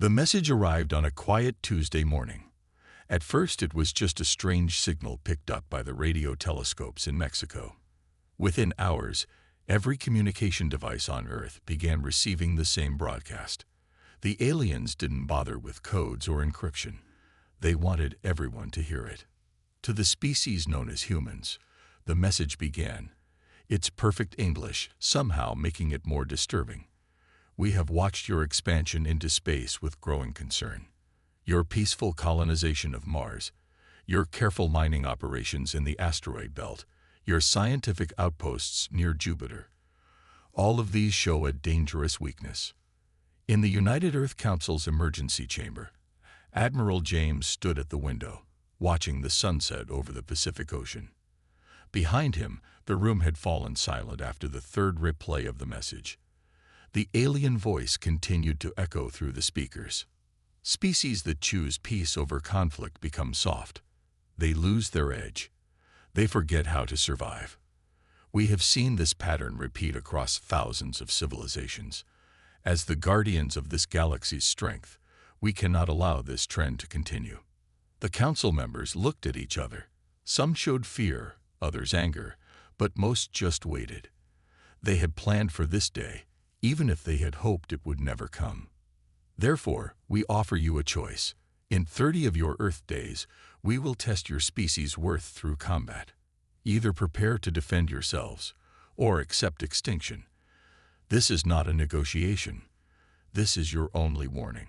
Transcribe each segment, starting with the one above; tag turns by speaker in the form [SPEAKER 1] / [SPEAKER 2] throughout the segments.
[SPEAKER 1] The message arrived on a quiet Tuesday morning. At first, it was just a strange signal picked up by the radio telescopes in Mexico. Within hours, every communication device on Earth began receiving the same broadcast. The aliens didn't bother with codes or encryption. They wanted everyone to hear it. To the species known as humans, the message began. It's perfect English, somehow making it more disturbing. We have watched your expansion into space with growing concern. Your peaceful colonization of Mars, your careful mining operations in the asteroid belt, your scientific outposts near Jupiter. All of these show a dangerous weakness. In the United Earth Council's emergency chamber, Admiral James stood at the window, watching the sunset over the Pacific Ocean. Behind him, the room had fallen silent after the third replay of the message. The alien voice continued to echo through the speakers. Species that choose peace over conflict become soft. They lose their edge. They forget how to survive. We have seen this pattern repeat across thousands of civilizations. As the guardians of this galaxy's strength, we cannot allow this trend to continue. The council members looked at each other. Some showed fear, others anger, but most just waited. They had planned for this day, even if they had hoped it would never come. Therefore, we offer you a choice. In 30 of your Earth days, we will test your species' worth through combat. Either prepare to defend yourselves, or accept extinction. This is not a negotiation. This is your only warning.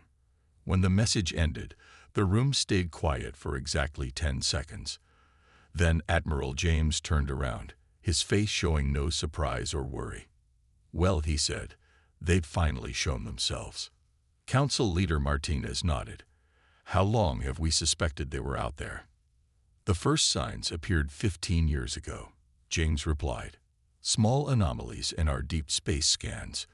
[SPEAKER 1] When the message ended, the room stayed quiet for exactly 10 seconds. Then Admiral James turned around, his face showing no surprise or worry. Well, he said, they've finally shown themselves. Council Leader Martinez nodded. How long have we suspected they were out there? The first signs appeared 15 years ago, James replied. Small anomalies in our deep space scans.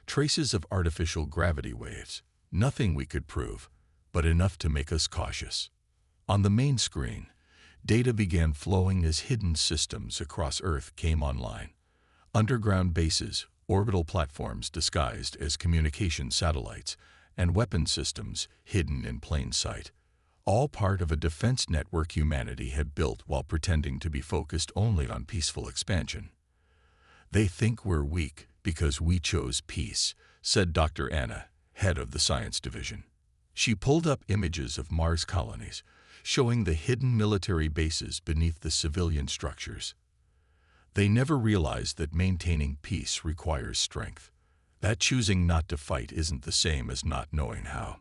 [SPEAKER 1] Traces of artificial gravity waves. Nothing we could prove, but enough to make us cautious. On the main screen, data began flowing as hidden systems across Earth came online. Underground bases, orbital platforms disguised as communication satellites, and weapon systems hidden in plain sight. All part of a defense network humanity had built while pretending to be focused only on peaceful expansion. They think we're weak because we chose peace, said Dr. Anna, head of the science division. She pulled up images of Mars colonies, showing the hidden military bases beneath the civilian structures. They never realized that maintaining peace requires strength, that choosing not to fight isn't the same as not knowing how.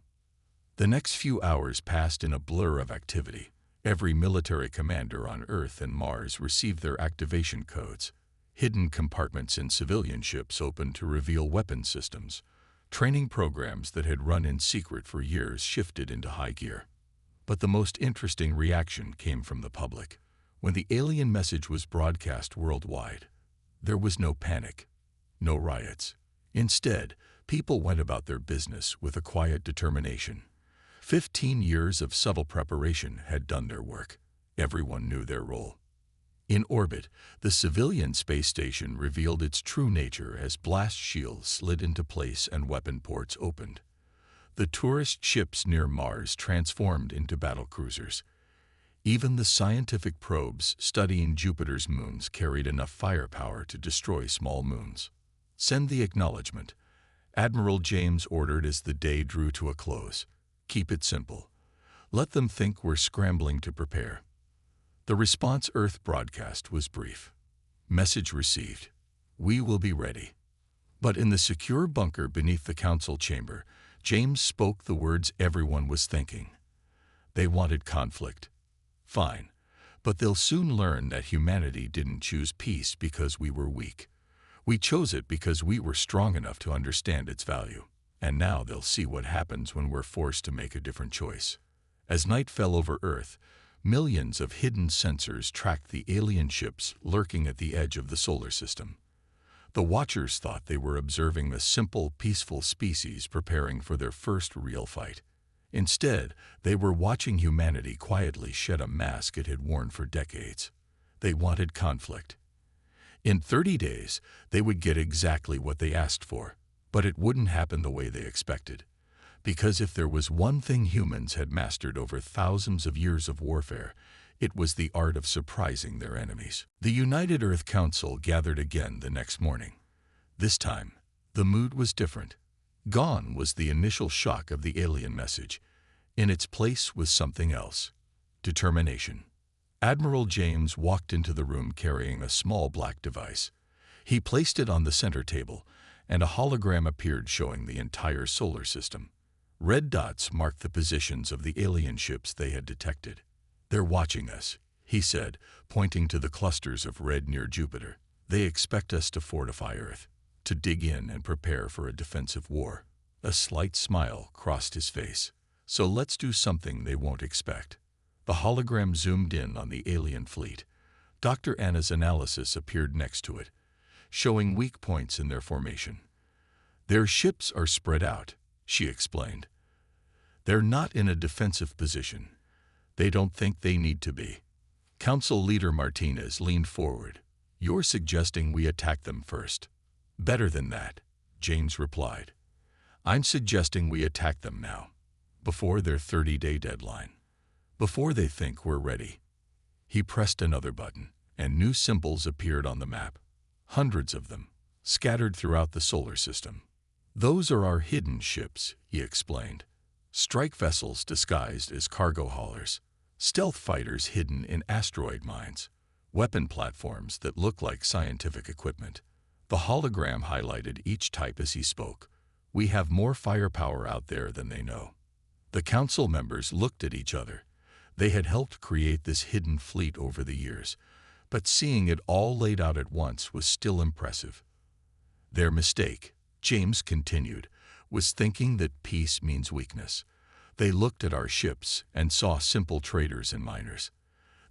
[SPEAKER 1] The next few hours passed in a blur of activity. Every military commander on Earth and Mars received their activation codes. Hidden compartments in civilian ships opened to reveal weapon systems. Training programs that had run in secret for years shifted into high gear. But the most interesting reaction came from the public. When the alien message was broadcast worldwide, there was no panic, no riots. Instead, people went about their business with a quiet determination. 15 years of subtle preparation had done their work. Everyone knew their role. In orbit, the civilian space station revealed its true nature as blast shields slid into place and weapon ports opened. The tourist ships near Mars transformed into battle cruisers. Even the scientific probes studying Jupiter's moons carried enough firepower to destroy small moons. Send the acknowledgement, Admiral James ordered as the day drew to a close. Keep it simple. Let them think we're scrambling to prepare. The response Earth broadcast was brief. Message received. We will be ready. But in the secure bunker beneath the council chamber, James spoke the words everyone was thinking. They wanted conflict. Fine, but they'll soon learn that humanity didn't choose peace because we were weak. We chose it because we were strong enough to understand its value. And now they'll see what happens when we're forced to make a different choice. As night fell over Earth, millions of hidden sensors tracked the alien ships lurking at the edge of the solar system. The watchers thought they were observing a simple, peaceful species preparing for their first real fight. Instead, they were watching humanity quietly shed a mask it had worn for decades. They wanted conflict. In 30 days, they would get exactly what they asked for, but it wouldn't happen the way they expected. Because if there was one thing humans had mastered over thousands of years of warfare, it was the art of surprising their enemies. The United Earth Council gathered again the next morning. This time, the mood was different. Gone was the initial shock of the alien message. In its place was something else: determination. Admiral James walked into the room carrying a small black device. He placed it on the center table, and a hologram appeared showing the entire solar system. Red dots marked the positions of the alien ships they had detected. "They're watching us," he said, pointing to the clusters of red near Jupiter. "They expect us to fortify Earth, to dig in and prepare for a defensive war." A slight smile crossed his face. "So let's do something they won't expect." The hologram zoomed in on the alien fleet. Dr. Anna's analysis appeared next to it, showing weak points in their formation. "Their ships are spread out," she explained. "They're not in a defensive position. They don't think they need to be." Council Leader Martinez leaned forward. "You're suggesting we attack them first." "Better than that," James replied. "I'm suggesting we attack them now, before their 30-day deadline, before they think we're ready." He pressed another button, and new symbols appeared on the map. Hundreds of them, scattered throughout the solar system. "Those are our hidden ships," he explained. "Strike vessels disguised as cargo haulers, stealth fighters hidden in asteroid mines, weapon platforms that look like scientific equipment." The hologram highlighted each type as he spoke. "We have more firepower out there than they know." The council members looked at each other. They had helped create this hidden fleet over the years, but seeing it all laid out at once was still impressive. "Their mistake," James continued, "was thinking that peace means weakness. They looked at our ships and saw simple traders and miners.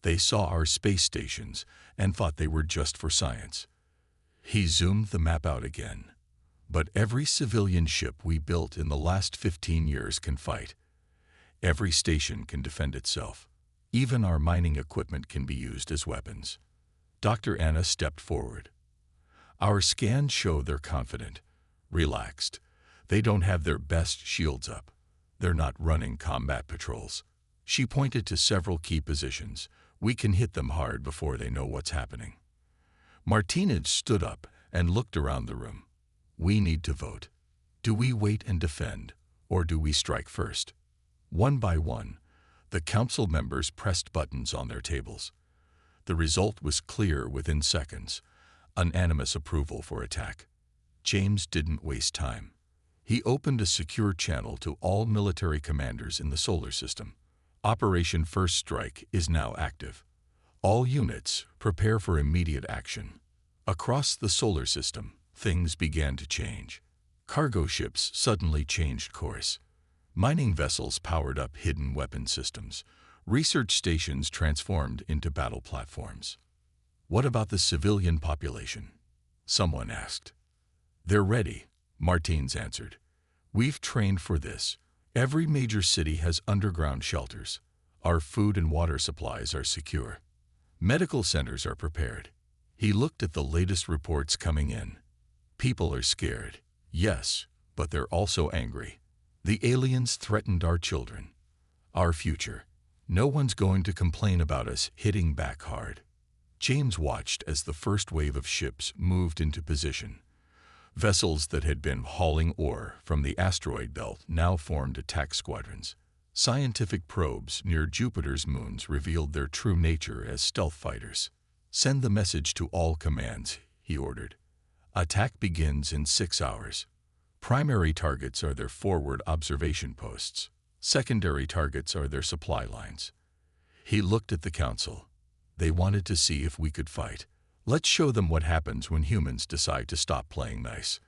[SPEAKER 1] They saw our space stations and thought they were just for science." He zoomed the map out again. "But every civilian ship we built in the last 15 years can fight. Every station can defend itself. Even our mining equipment can be used as weapons." Dr. Anna stepped forward. "Our scans show they're confident, relaxed. They don't have their best shields up. They're not running combat patrols." She pointed to several key positions. "We can hit them hard before they know what's happening." Martinez stood up and looked around the room. "We need to vote. Do we wait and defend, or do we strike first?" One by one, the council members pressed buttons on their tables. The result was clear within seconds: unanimous approval for attack. James didn't waste time. He opened a secure channel to all military commanders in the solar system. "Operation First Strike is now active. All units, prepare for immediate action." Across the solar system, things began to change. Cargo ships suddenly changed course. Mining vessels powered up hidden weapon systems. Research stations transformed into battle platforms. "What about the civilian population?" someone asked. "They're ready," Martins answered. "We've trained for this. Every major city has underground shelters. Our food and water supplies are secure. Medical centers are prepared." He looked at the latest reports coming in. "People are scared, yes, but they're also angry. The aliens threatened our children, our future. No one's going to complain about us hitting back hard." James watched as the first wave of ships moved into position. Vessels that had been hauling ore from the asteroid belt now formed attack squadrons. Scientific probes near Jupiter's moons revealed their true nature as stealth fighters. "Send the message to all commands," he ordered. "Attack begins in 6 hours. Primary targets are their forward observation posts. Secondary targets are their supply lines." He looked at the council. They wanted to see if we could fight. "Let's show them what happens when humans decide to stop playing nice."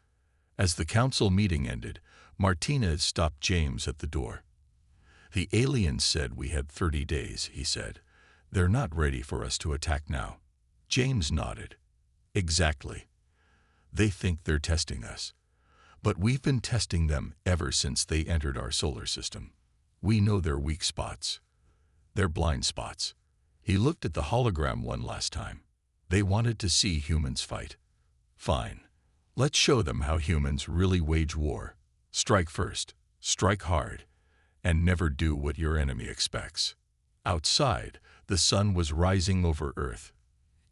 [SPEAKER 1] As the council meeting ended, Martinez stopped James at the door. "The aliens said we had 30 days, he said. "They're not ready for us to attack now." James nodded. "Exactly. They think they're testing us. But we've been testing them ever since they entered our solar system. We know their weak spots, their blind spots." He looked at the hologram one last time. "They wanted to see humans fight. Fine. Let's show them how humans really wage war. Strike first." Strike hard, and never do what your enemy expects. Outside, the sun was rising over Earth.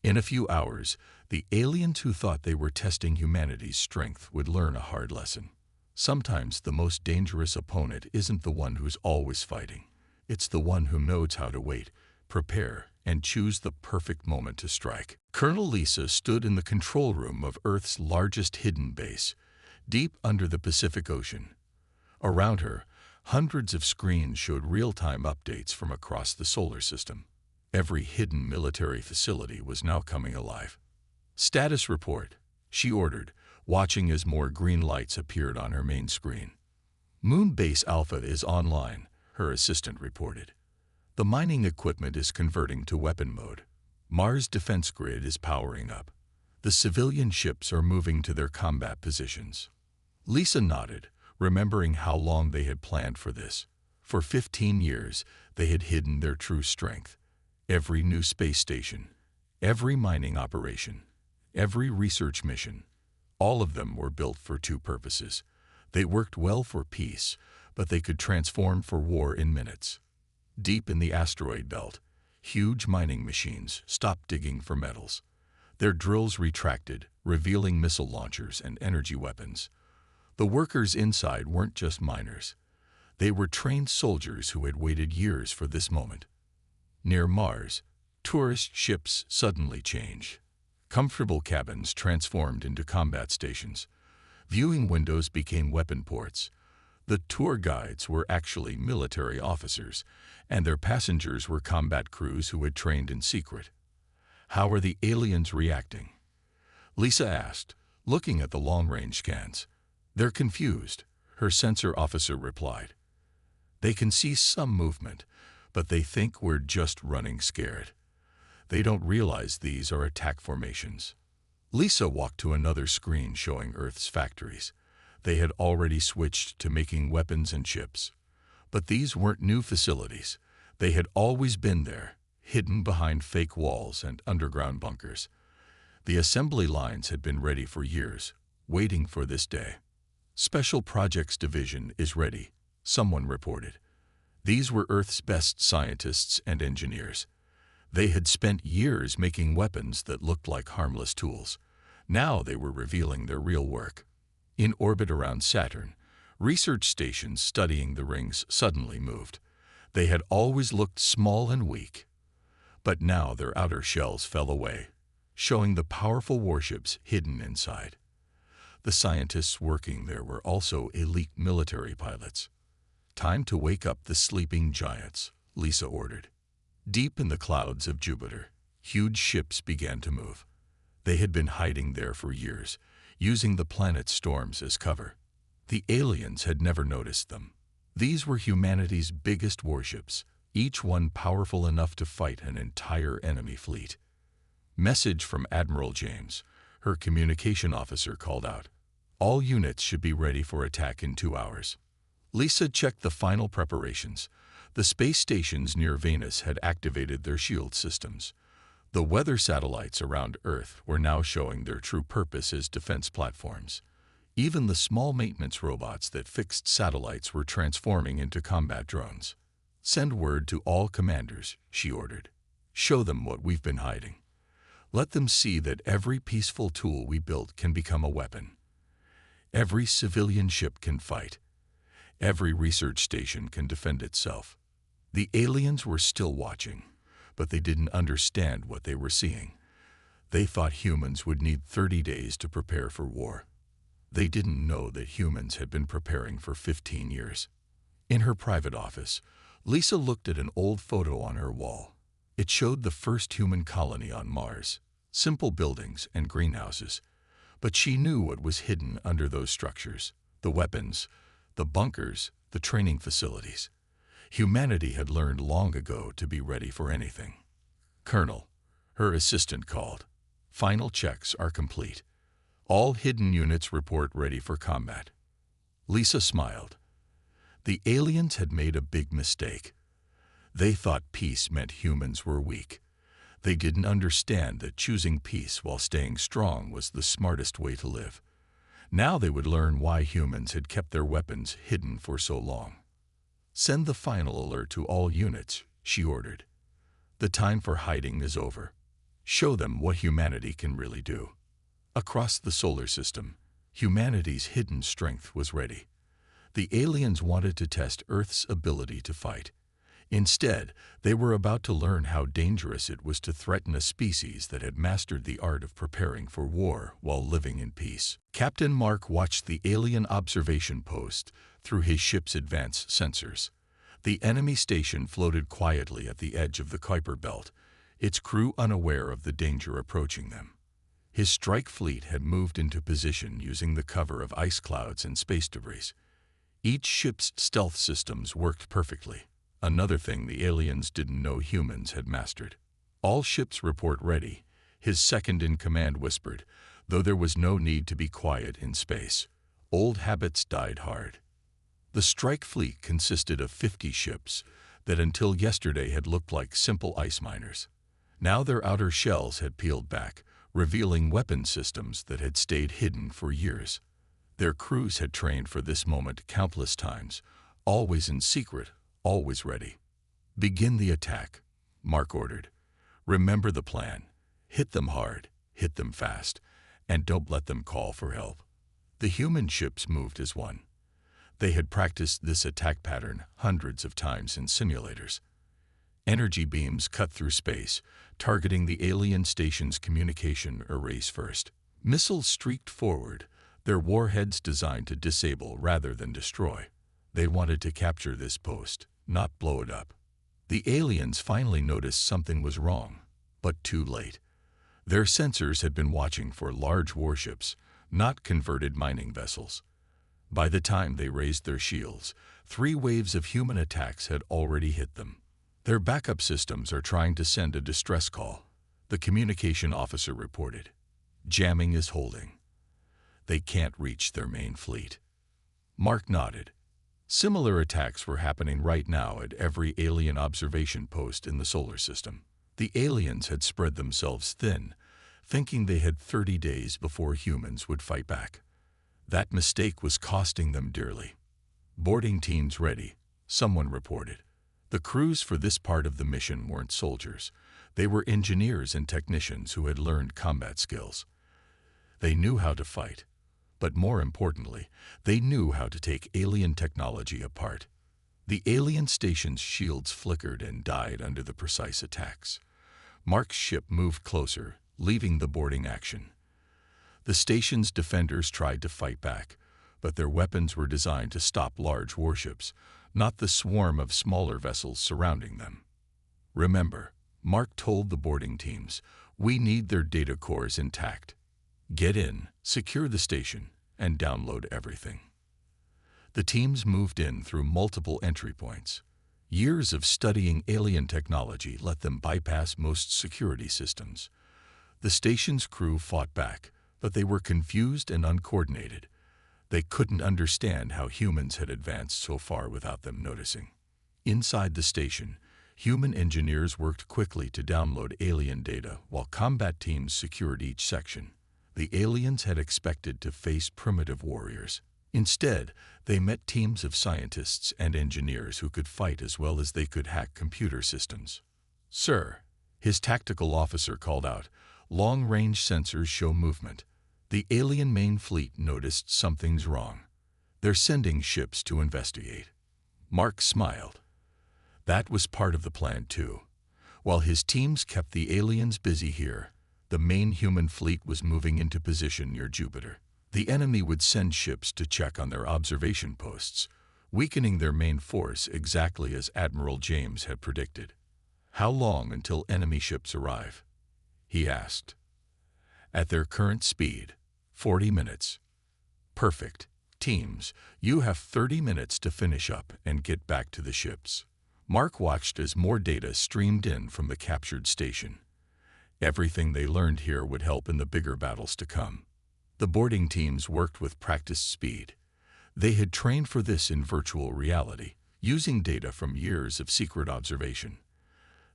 [SPEAKER 1] In a few hours, the aliens who thought they were testing humanity's strength would learn a hard lesson. Sometimes the most dangerous opponent isn't the one who's always fighting. It's the one who knows how to wait, prepare, and choose the perfect moment to strike. Colonel Lisa stood in the control room of Earth's largest hidden base, deep under the Pacific Ocean. Around her, hundreds of screens showed real-time updates from across the solar system. Every hidden military facility was now coming alive. "Status report," she ordered, watching as more green lights appeared on her main screen. "Moon Base Alpha is online," her assistant reported. "The mining equipment is converting to weapon mode. Mars' defense grid is powering up. The civilian ships are moving to their combat positions." Lisa nodded, remembering how long they had planned for this. For 15 years, they had hidden their true strength. Every new space station, every mining operation, every research mission, all of them were built for two purposes. They worked well for peace, but they could transform for war in minutes. Deep in the asteroid belt, huge mining machines stopped digging for metals. Their drills retracted, revealing missile launchers and energy weapons. The workers inside weren't just miners. They were trained soldiers who had waited years for this moment. Near Mars, tourist ships suddenly changed. Comfortable cabins transformed into combat stations. Viewing windows became weapon ports. The tour guides were actually military officers, and their passengers were combat crews who had trained in secret. "How are the aliens reacting?" Lisa asked, looking at the long-range scans. "They're confused," her sensor officer replied. "They can see some movement, but they think we're just running scared. They don't realize these are attack formations." Lisa walked to another screen showing Earth's factories. They had already switched to making weapons and chips. But these weren't new facilities. They had always been there, hidden behind fake walls and underground bunkers. The assembly lines had been ready for years, waiting for this day. "Special Projects Division is ready," someone reported. These were Earth's best scientists and engineers. They had spent years making weapons that looked like harmless tools. Now they were revealing their real work. In orbit around Saturn, research stations studying the rings suddenly moved. They had always looked small and weak. But now their outer shells fell away, showing the powerful warships hidden inside. The scientists working there were also elite military pilots. "Time to wake up the sleeping giants," Lisa ordered. Deep in the clouds of Jupiter, huge ships began to move. They had been hiding there for years, using the planet's storms as cover. The aliens had never noticed them. These were humanity's biggest warships, each one powerful enough to fight an entire enemy fleet. "Message from Admiral James," her communication officer called out. "All units should be ready for attack in 2 hours." Lisa checked the final preparations. The space stations near Venus had activated their shield systems. The weather satellites around Earth were now showing their true purpose as defense platforms. Even the small maintenance robots that fixed satellites were transforming into combat drones. "Send word to all commanders," she ordered. "Show them what we've been hiding. Let them see that every peaceful tool we built can become a weapon. Every civilian ship can fight. Every research station can defend itself." The aliens were still watching, but they didn't understand what they were seeing. They thought humans would need 30 days to prepare for war. They didn't know that humans had been preparing for 15 years. In her private office, Lisa looked at an old photo on her wall. It showed the first human colony on Mars, simple buildings and greenhouses. But she knew what was hidden under those structures: the weapons, the bunkers, the training facilities. Humanity had learned long ago to be ready for anything. "Colonel," her assistant called. "Final checks are complete. All hidden units report ready for combat." Lisa smiled. The aliens had made a big mistake. They thought peace meant humans were weak. They didn't understand that choosing peace while staying strong was the smartest way to live. Now they would learn why humans had kept their weapons hidden for so long. "Send the final alert to all units," she ordered. "The time for hiding is over. Show them what humanity can really do." Across the solar system, humanity's hidden strength was ready. The aliens wanted to test Earth's ability to fight. Instead, they were about to learn how dangerous it was to threaten a species that had mastered the art of preparing for war while living in peace. Captain Mark watched the alien observation post through his ship's advanced sensors. The enemy station floated quietly at the edge of the Kuiper Belt, its crew unaware of the danger approaching them. His strike fleet had moved into position using the cover of ice clouds and space debris. Each ship's stealth systems worked perfectly, another thing the aliens didn't know humans had mastered. "All ships report ready," his second-in-command whispered, though there was no need to be quiet in space. Old habits died hard. The strike fleet consisted of 50 ships that until yesterday had looked like simple ice miners. Now their outer shells had peeled back, revealing weapon systems that had stayed hidden for years. Their crews had trained for this moment countless times, always in secret, always ready. "Begin the attack," Mark ordered. "Remember the plan. Hit them hard, hit them fast, and don't let them call for help." The human ships moved as one. They had practiced this attack pattern hundreds of times in simulators. Energy beams cut through space, targeting the alien station's communication arrays first. Missiles streaked forward, their warheads designed to disable rather than destroy. They wanted to capture this post, not blow it up. The aliens finally noticed something was wrong, but too late. Their sensors had been watching for large warships, not converted mining vessels. By the time they raised their shields, 3 waves of human attacks had already hit them. "Their backup systems are trying to send a distress call," the communication officer reported. "Jamming is holding. They can't reach their main fleet." Mark nodded. Similar attacks were happening right now at every alien observation post in the solar system. The aliens had spread themselves thin, thinking they had 30 days before humans would fight back. That mistake was costing them dearly. "Boarding teams ready," someone reported. The crews for this part of the mission weren't soldiers. They were engineers and technicians who had learned combat skills. They knew how to fight, but more importantly, they knew how to take alien technology apart. The alien station's shields flickered and died under the precise attacks. Mark's ship moved closer, leaving the boarding action. The station's defenders tried to fight back, but their weapons were designed to stop large warships, not the swarm of smaller vessels surrounding them. "Remember," Mark told the boarding teams, "we need their data cores intact. Get in, secure the station, and download everything." The teams moved in through multiple entry points. Years of studying alien technology let them bypass most security systems. The station's crew fought back, but they were confused and uncoordinated. They couldn't understand how humans had advanced so far without them noticing. Inside the station, human engineers worked quickly to download alien data while combat teams secured each section. The aliens had expected to face primitive warriors. Instead, they met teams of scientists and engineers who could fight as well as they could hack computer systems. "Sir," his tactical officer called out, "long-range sensors show movement." The alien main fleet noticed something's wrong. "They're sending ships to investigate." Mark smiled. That was part of the plan too. While his teams kept the aliens busy here, the main human fleet was moving into position near Jupiter. The enemy would send ships to check on their observation posts, weakening their main force exactly as Admiral James had predicted. "How long until enemy ships arrive?" he asked. "At their current speed, 40 minutes. "Perfect. Teams, you have 30 minutes to finish up and get back to the ships." Mark watched as more data streamed in from the captured station. Everything they learned here would help in the bigger battles to come. The boarding teams worked with practiced speed. They had trained for this in virtual reality, using data from years of secret observation.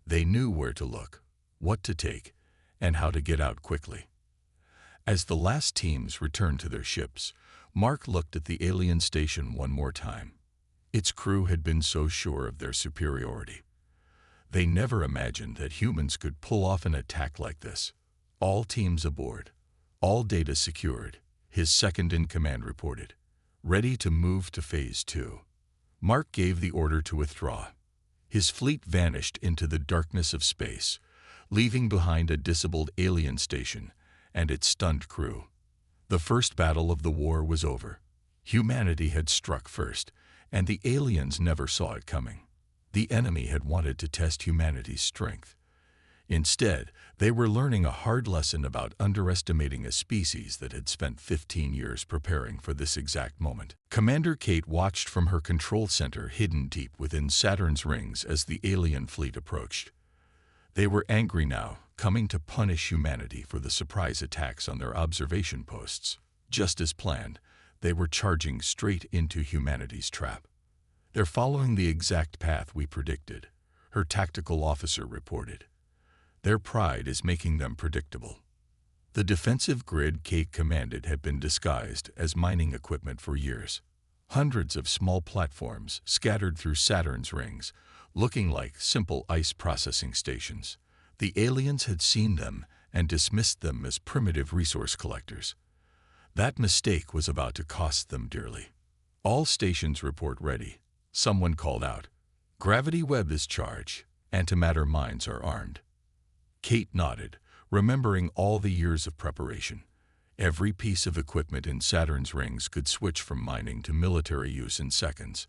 [SPEAKER 1] They knew where to look, what to take, and how to get out quickly. As the last teams returned to their ships, Mark looked at the alien station one more time. Its crew had been so sure of their superiority. They never imagined that humans could pull off an attack like this. All teams aboard. All data secured, his second-in-command reported. Ready to move to Phase 2. Mark gave the order to withdraw. His fleet vanished into the darkness of space, leaving behind a disabled alien station and its stunned crew. The first battle of the war was over. Humanity had struck first, and the aliens never saw it coming. The enemy had wanted to test humanity's strength. Instead, they were learning a hard lesson about underestimating a species that had spent 15 years preparing for this exact moment. Commander Kate watched from her control center hidden deep within Saturn's rings as the alien fleet approached. They were angry now, coming to punish humanity for the surprise attacks on their observation posts. Just as planned, they were charging straight into humanity's trap. "They're following the exact path we predicted," her tactical officer reported. "Their pride is making them predictable." The defensive grid Kate commanded had been disguised as mining equipment for years. Hundreds of small platforms scattered through Saturn's rings, looking like simple ice processing stations. The aliens had seen them and dismissed them as primitive resource collectors. That mistake was about to cost them dearly. "All stations report ready," someone called out. "Gravity web is charged. Antimatter mines are armed." Kate nodded, remembering all the years of preparation. Every piece of equipment in Saturn's rings could switch from mining to military use in seconds.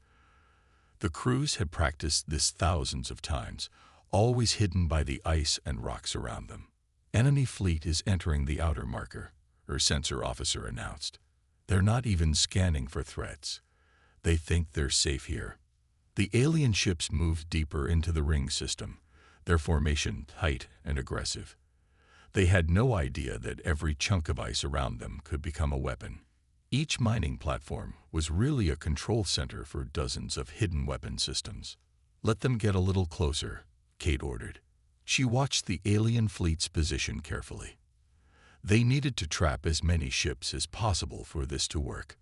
[SPEAKER 1] The crews had practiced this thousands of times, always hidden by the ice and rocks around them. "Enemy fleet is entering the outer marker," her sensor officer announced. "They're not even scanning for threats. They think they're safe here." The alien ships moved deeper into the ring system, their formation tight and aggressive. They had no idea that every chunk of ice around them could become a weapon. Each mining platform was really a control center for dozens of hidden weapon systems. "Let them get a little closer," Kate ordered. She watched the alien fleet's position carefully. They needed to trap as many ships as possible for this to work.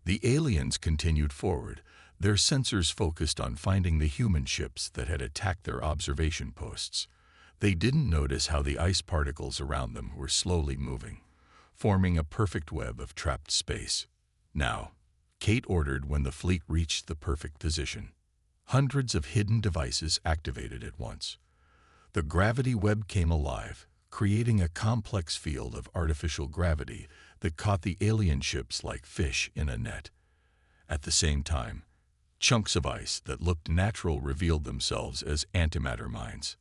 [SPEAKER 1] The aliens continued forward, their sensors focused on finding the human ships that had attacked their observation posts. They didn't notice how the ice particles around them were slowly moving, forming a perfect web of trapped space. "Now," Kate ordered when the fleet reached the perfect position. Hundreds of hidden devices activated at once. The gravity web came alive, creating a complex field of artificial gravity that caught the alien ships like fish in a net. At the same time, chunks of ice that looked natural revealed themselves as antimatter mines.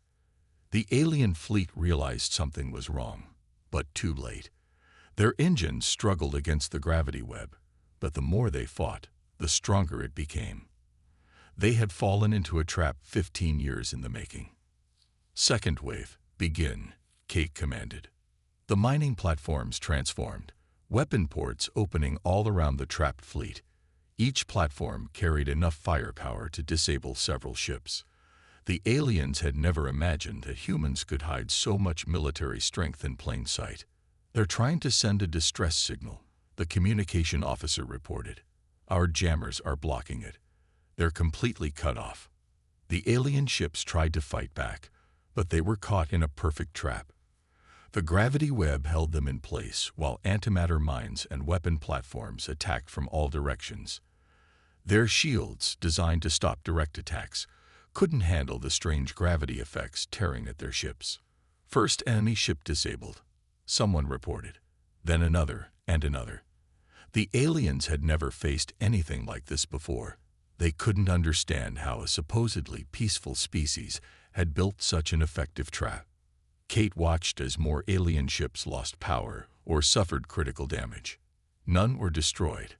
[SPEAKER 1] The alien fleet realized something was wrong, but too late. Their engines struggled against the gravity web, but the more they fought, the stronger it became. They had fallen into a trap 15 years in the making. "Second wave, begin," Kate commanded. The mining platforms transformed, weapon ports opening all around the trapped fleet. Each platform carried enough firepower to disable several ships. The aliens had never imagined that humans could hide so much military strength in plain sight. "They're trying to send a distress signal," the communication officer reported. "Our jammers are blocking it. They're completely cut off." The alien ships tried to fight back, but they were caught in a perfect trap. The gravity web held them in place while antimatter mines and weapon platforms attacked from all directions. Their shields, designed to stop direct attacks, couldn't handle the strange gravity effects tearing at their ships. "First enemy ship disabled," someone reported. Then another and another. The aliens had never faced anything like this before. They couldn't understand how a supposedly peaceful species had built such an effective trap. Kate watched as more alien ships lost power or suffered critical damage. None were destroyed.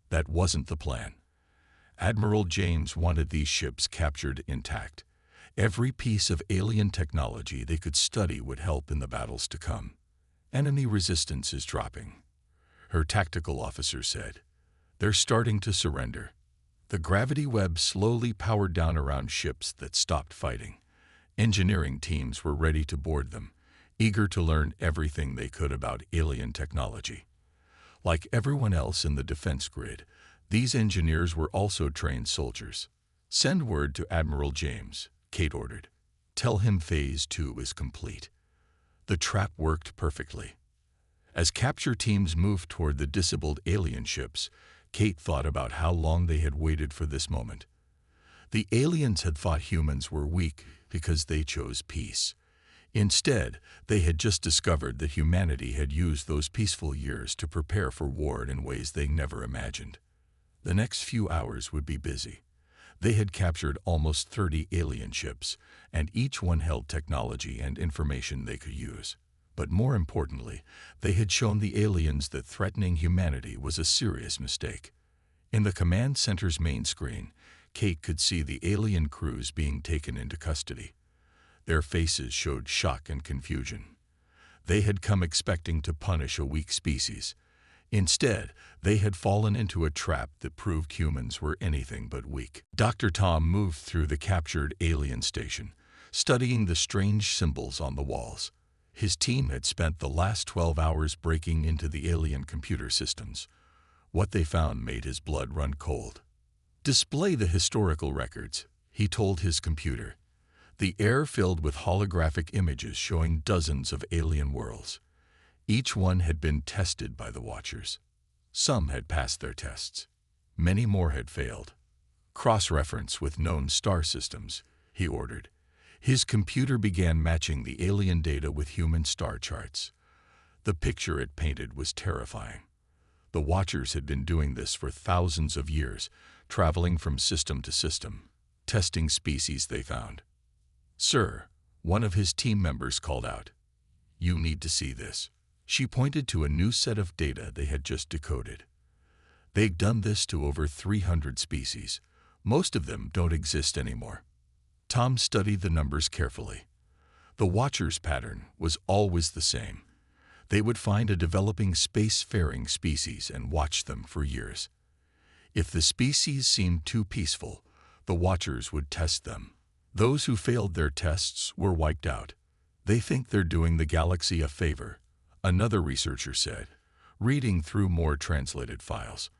[SPEAKER 1] That wasn't the plan. Admiral James wanted these ships captured intact. Every piece of alien technology they could study would help in the battles to come. "Enemy resistance is dropping," her tactical officer said. "They're starting to surrender." The gravity web slowly powered down around ships that stopped fighting. Engineering teams were ready to board them, eager to learn everything they could about alien technology. Like everyone else in the defense grid, these engineers were also trained soldiers. "Send word to Admiral James," Kate ordered. "Tell him Phase 2 is complete." The trap worked perfectly. As capture teams moved toward the disabled alien ships, Kate thought about how long they had waited for this moment. The aliens had thought humans were weak because they chose peace. Instead, they had just discovered that humanity had used those peaceful years to prepare for war in ways they never imagined. The next few hours would be busy. They had captured almost 30 alien ships, and each one held technology and information they could use. But more importantly, they had shown the aliens that threatening humanity was a serious mistake. In the command center's main screen, Kate could see the alien crews being taken into custody. Their faces showed shock and confusion. They had come expecting to punish a weak species. Instead, they had fallen into a trap that proved humans were anything but weak. Dr. Tom moved through the captured alien station, studying the strange symbols on the walls. His team had spent the last 12 hours breaking into the alien computer systems. What they found made his blood run cold. "Display the historical records," he told his computer. The air filled with holographic images showing dozens of alien worlds. Each one had been tested by the Watchers. Some had passed their tests. Many more had failed. "Cross-reference with known star systems," he ordered. His computer began matching the alien data with human star charts. The picture it painted was terrifying. The Watchers had been doing this for thousands of years, traveling from system to system, testing species they found. "Sir," one of his team members called out, "you need to see this." She pointed to a new set of data they had just decoded. They'd done this to over 300 species. Most of them don't exist anymore. Tom studied the numbers carefully. The Watchers' pattern was always the same. They would find a developing space-faring species and watch them for years. If the species seemed too peaceful, the Watchers would test them. Those who failed their tests were wiped out. "They think they're doing the galaxy a favor," another researcher said, reading through more translated files.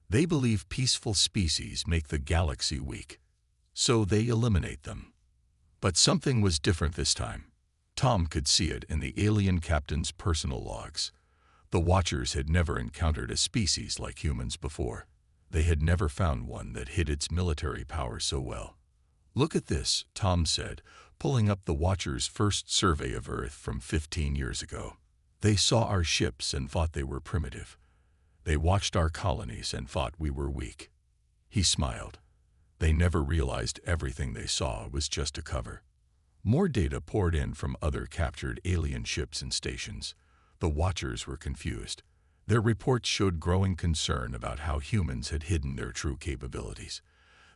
[SPEAKER 1] "They believe peaceful species make the galaxy weak, so they eliminate them." But something was different this time. Tom could see it in the alien captain's personal logs. The Watchers had never encountered a species like humans before. They had never found one that hid its military power so well. "Look at this," Tom said, pulling up the Watchers' first survey of Earth from 15 years ago. "They saw our ships and thought they were primitive. They watched our colonies and thought we were weak." He smiled. They never realized everything they saw was just a cover. More data poured in from other captured alien ships and stations. The Watchers were confused. Their reports showed growing concern about how humans had hidden their true capabilities.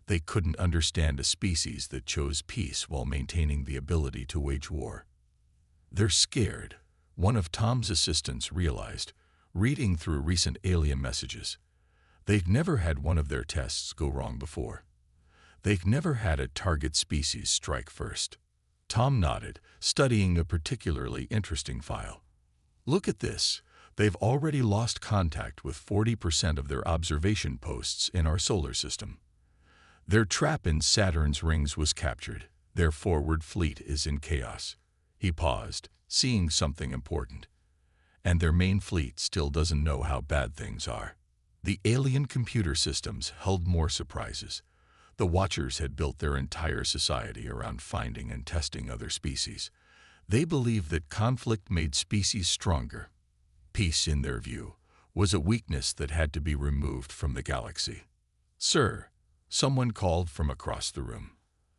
[SPEAKER 1] They couldn't understand a species that chose peace while maintaining the ability to wage war. "They're scared," one of Tom's assistants realized, reading through recent alien messages. They'd never had one of their tests go wrong before. They'd never had a target species strike first. Tom nodded, studying a particularly interesting file. "Look at this. They've already lost contact with 40% of their observation posts in our solar system. Their trap in Saturn's rings was captured. Their forward fleet is in chaos." He paused, seeing something important. "And their main fleet still doesn't know how bad things are." The alien computer systems held more surprises. The Watchers had built their entire society around finding and testing other species. They believed that conflict made species stronger. Peace, in their view, was a weakness that had to be removed from the galaxy. "Sir," someone called from across the room,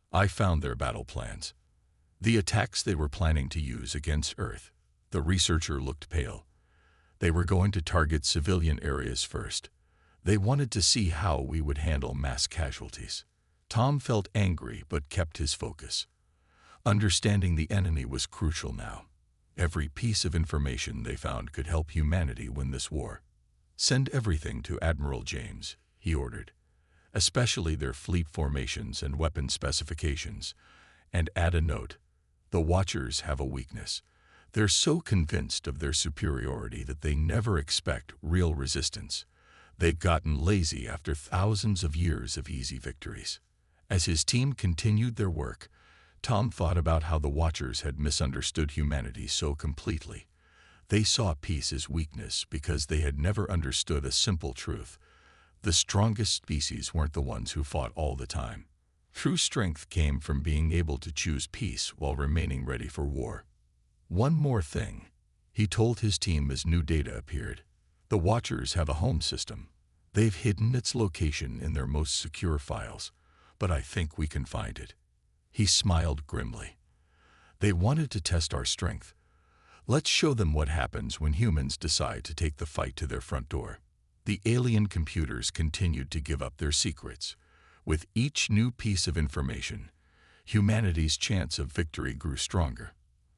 [SPEAKER 1] "I found their battle plans. The attacks they were planning to use against Earth." The researcher looked pale. "They were going to target civilian areas first. They wanted to see how we would handle mass casualties." Tom felt angry but kept his focus. Understanding the enemy was crucial now. Every piece of information they found could help humanity win this war. "Send everything to Admiral James," he ordered, "especially their fleet formations and weapon specifications. And add a note. The Watchers have a weakness. They're so convinced of their superiority that they never expect real resistance. They've gotten lazy after thousands of years of easy victories. As his team continued their work, Tom thought about how the Watchers had misunderstood humanity so completely. They saw peace as weakness because they had never understood a simple truth. The strongest species weren't the ones who fought all the time. True strength came from being able to choose peace while remaining ready for war. One more thing, he told his team as new data appeared. The Watchers have a home system. They've hidden its location in their most secure files, but I think we can find it. He smiled grimly. They wanted to test our strength. Let's show them what happens when humans decide to take the fight to their front door. The alien computers continued to give up their secrets. With each new piece of information, humanity's chance of victory grew stronger.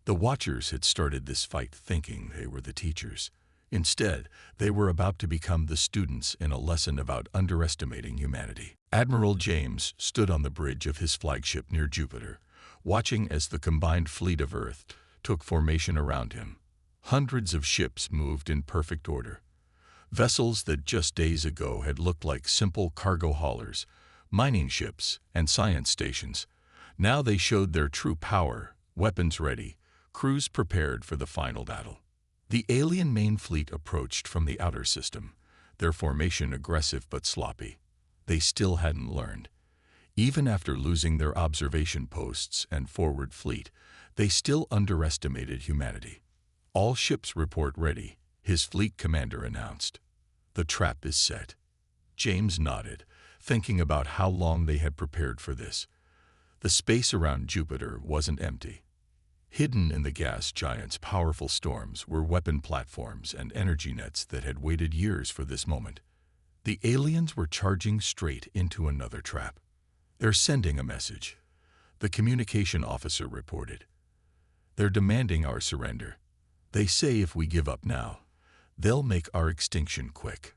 [SPEAKER 1] The Watchers had started this fight thinking they were the teachers. Instead, they were about to become the students in a lesson about underestimating humanity. Admiral James stood on the bridge of his flagship near Jupiter, watching as the combined fleet of Earth took formation around him. Hundreds of ships moved in perfect order. Vessels that just days ago had looked like simple cargo haulers, mining ships, and science stations. Now they showed their true power, weapons ready, crews prepared for the final battle. The alien main fleet approached from the outer system, their formation aggressive but sloppy. They still hadn't learned. Even after losing their observation posts and forward fleet, they still underestimated humanity. All ships report ready, his fleet commander announced. The trap is set. James nodded, thinking about how long they had prepared for this. The space around Jupiter wasn't empty. Hidden in the gas giant's powerful storms were weapon platforms and energy nets that had waited years for this moment. The aliens were charging straight into another trap. They're sending a message, the communication officer reported. They're demanding our surrender. They say if we give up now, they'll make our extinction quick.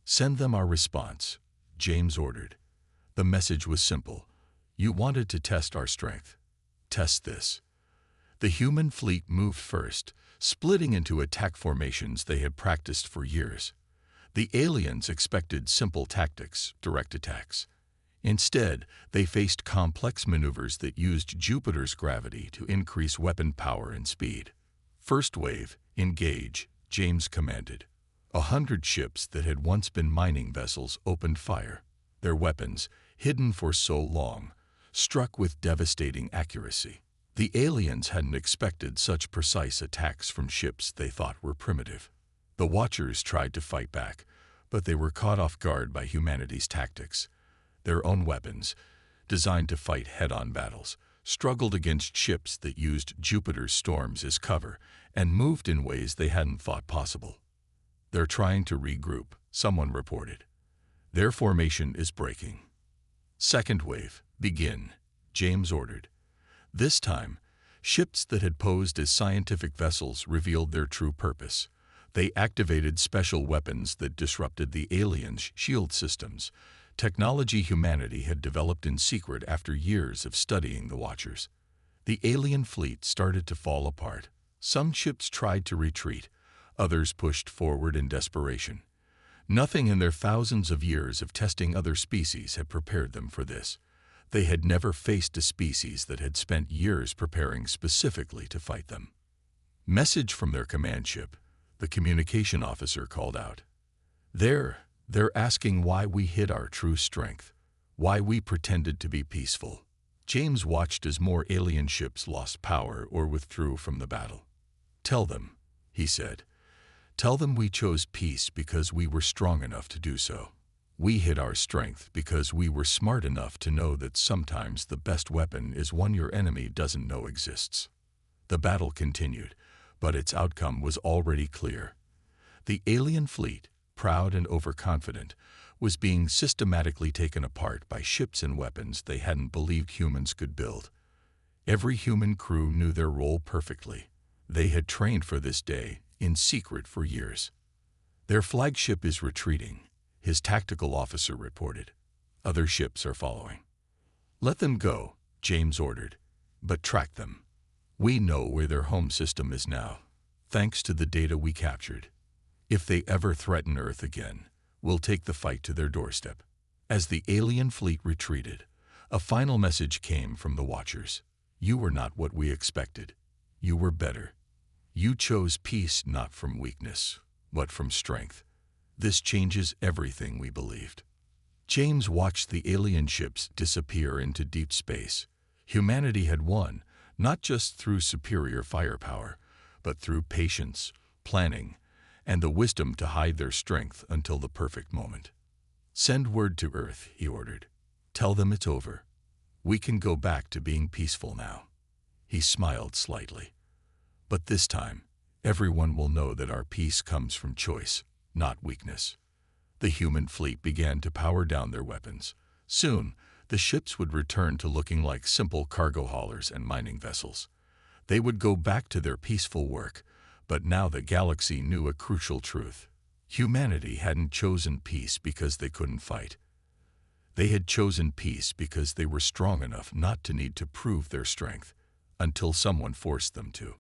[SPEAKER 1] Send them our response, James ordered. The message was simple. You wanted to test our strength. Test this. The human fleet moved first, splitting into attack formations they had practiced for years. The aliens expected simple tactics, direct attacks. Instead, they faced complex maneuvers that used Jupiter's gravity to increase weapon power and speed. First wave, engage, James commanded. 100 ships that had once been mining vessels opened fire. Their weapons, hidden for so long, struck with devastating accuracy. The aliens hadn't expected such precise attacks from ships they thought were primitive. The Watchers tried to fight back, but they were caught off guard by humanity's tactics. Their own weapons, designed to fight head-on battles, struggled against ships that used Jupiter's storms as cover and moved in ways they hadn't thought possible. They're trying to regroup, someone reported. Their formation is breaking. Second wave, begin, James ordered. This time, ships that had posed as scientific vessels revealed their true purpose. They activated special weapons that disrupted the aliens' shield systems, technology humanity had developed in secret after years of studying the Watchers. The alien fleet started to fall apart. Some ships tried to retreat, others pushed forward in desperation. Nothing in their thousands of years of testing other species had prepared them for this. They had never faced a species that had spent years preparing specifically to fight them. Message from their command ship, the communication officer called out. They're asking why we hid our true strength, why we pretended to be peaceful. James watched as more alien ships lost power or withdrew from the battle. Tell them, he said. Tell them we chose peace because we were strong enough to do so. We hid our strength because we were smart enough to know that sometimes the best weapon is one your enemy doesn't know exists. The battle continued, but its outcome was already clear. The alien fleet, proud and overconfident, was being systematically taken apart by ships and weapons they hadn't believed humans could build. Every human crew knew their role perfectly. They had trained for this day, in secret for years. Their flagship is retreating, his tactical officer reported. Other ships are following. Let them go, James ordered, but track them. We know where their home system is now, thanks to the data we captured. If they ever threaten Earth again, we'll take the fight to their doorstep." As the alien fleet retreated, a final message came from the Watchers. "You were not what we expected. You were better. You chose peace not from weakness, but from strength. This changes everything we believed." James watched the alien ships disappear into deep space. Humanity had won, not just through superior firepower, but through patience, planning, and the wisdom to hide their strength until the perfect moment. "Send word to Earth," he ordered. "Tell them it's over. We can go back to being peaceful now." He smiled slightly. "But this time, everyone will know that our peace comes from choice, not weakness." The human fleet began to power down their weapons. Soon, the ships would return to looking like simple cargo haulers and mining vessels. They would go back to their peaceful work, but now the galaxy knew a crucial truth. Humanity hadn't chosen peace because they couldn't fight. They had chosen peace because they were strong enough not to need to prove their strength, until someone forced them to.